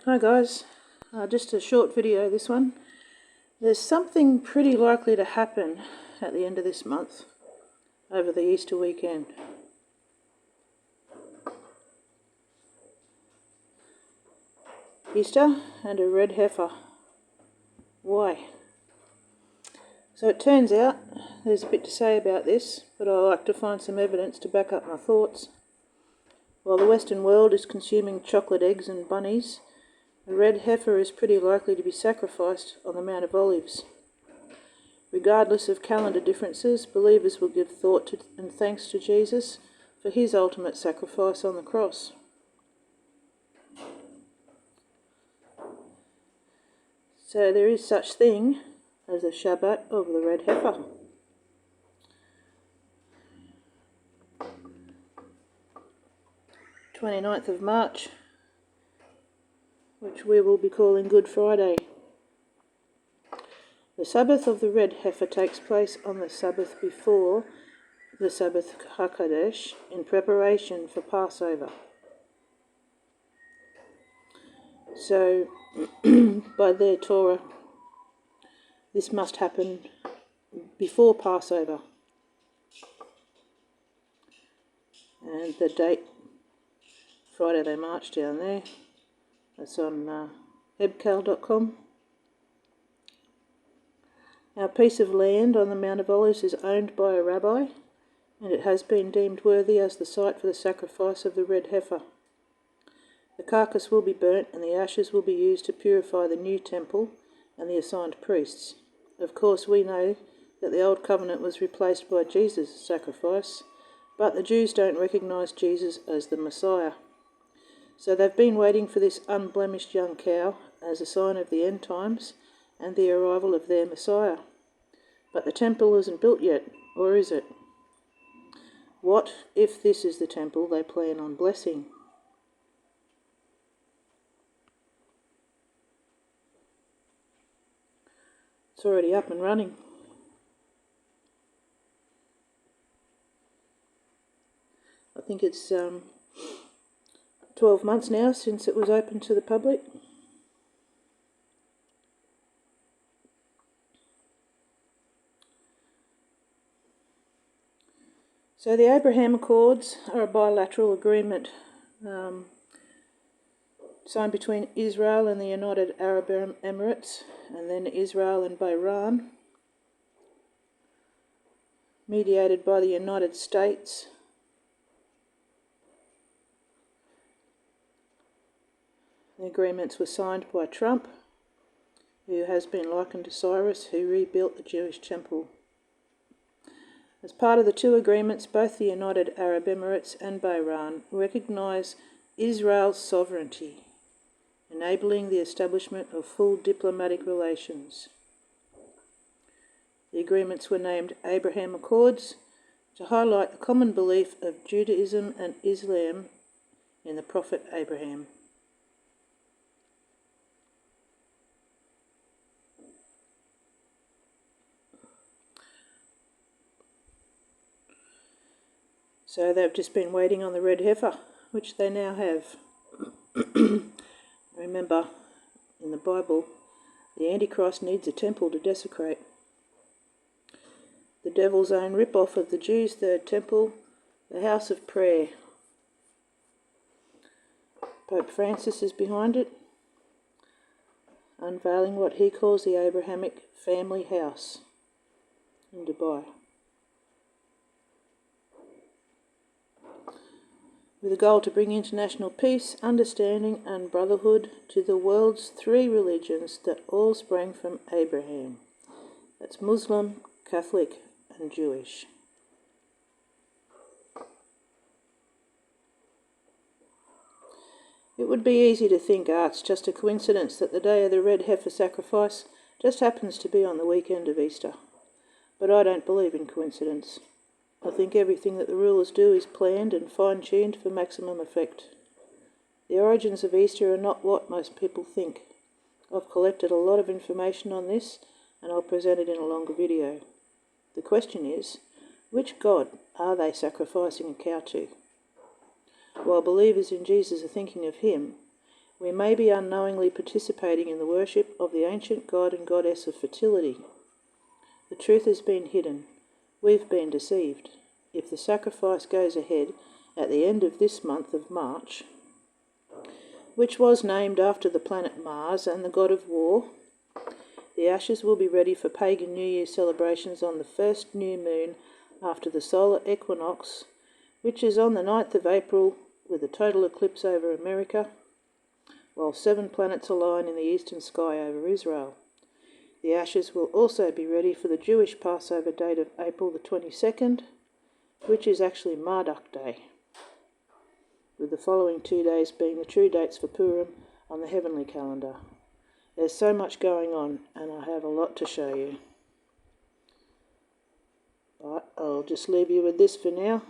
Hi guys, just a short video this one. There's something pretty likely to happen at the end of this month, over the Easter weekend. Easter and a red heifer. Why? So it turns out there's a bit to say about this, but I like to find some evidence to back up my thoughts. While the Western world is consuming chocolate eggs and bunnies, a red heifer is pretty likely to be sacrificed on the Mount of Olives. Regardless of calendar differences, believers will give thought to and thanks to Jesus for his ultimate sacrifice on the cross. So there is such thing as a Shabbat of the red heifer. The 29th of March, which we will be calling Good Friday. The Sabbath of the red heifer takes place on the Sabbath before the Sabbath HaKadosh in preparation for Passover. So, by their Torah, this must happen before Passover. And the date, Friday they march down there. That's on hebcal.com. Our piece of land on the Mount of Olives is owned by a rabbi, and it has been deemed worthy as the site for the sacrifice of the red heifer. The carcass will be burnt and the ashes will be used to purify the new temple and the assigned priests. Of course, we know that the Old Covenant was replaced by Jesus' sacrifice, but the Jews don't recognise Jesus as the Messiah. So they've been waiting for this unblemished young cow as a sign of the end times and the arrival of their Messiah. But the temple isn't built yet, or is it? What if this is the temple they plan on blessing? It's already up and running. I think it's 12 months now since it was open to the public. So the Abraham Accords are a bilateral agreement signed between Israel and the United Arab Emirates, and then Israel and Bahrain, mediated by the United States. The agreements were signed by Trump, who has been likened to Cyrus, who rebuilt the Jewish temple. As part of the two agreements, both the United Arab Emirates and Bahrain recognise Israel's sovereignty, enabling the establishment of full diplomatic relations. The agreements were named Abraham Accords to highlight the common belief of Judaism and Islam in the Prophet Abraham. So they've just been waiting on the red heifer, which they now have. Remember, in the Bible, the Antichrist needs a temple to desecrate. The devil's own rip-off of the Jews' third temple, the house of prayer. Pope Francis is behind it, unveiling what he calls the Abrahamic family house in Dubai. With a goal to bring international peace, understanding and brotherhood to the world's three religions that all sprang from Abraham. That's Muslim, Catholic and Jewish. It would be easy to think, it's just a coincidence that the day of the red heifer sacrifice just happens to be on the weekend of Easter. But I don't believe in coincidence. I think everything that the rulers do is planned and fine-tuned for maximum effect. The origins of Easter are not what most people think. I've collected a lot of information on this, and I'll present it in a longer video. The question is, which God are they sacrificing a cow to? While believers in Jesus are thinking of him, We may be unknowingly participating in the worship of the ancient god and goddess of fertility. The truth has been hidden. We've been deceived. If the sacrifice goes ahead at the end of this month of March, which was named after the planet Mars and the god of war, the ashes will be ready for pagan New Year celebrations on the first new moon after the solar equinox, which is on the 9th of April, with a total eclipse over America, while 7 planets align in the eastern sky over Israel. The ashes will also be ready for the Jewish Passover date of April the 22nd, which is actually Marduk Day, with the following 2 days being the true dates for Purim on the heavenly calendar. There's so much going on, and I have a lot to show you. But I'll just leave you with this for now.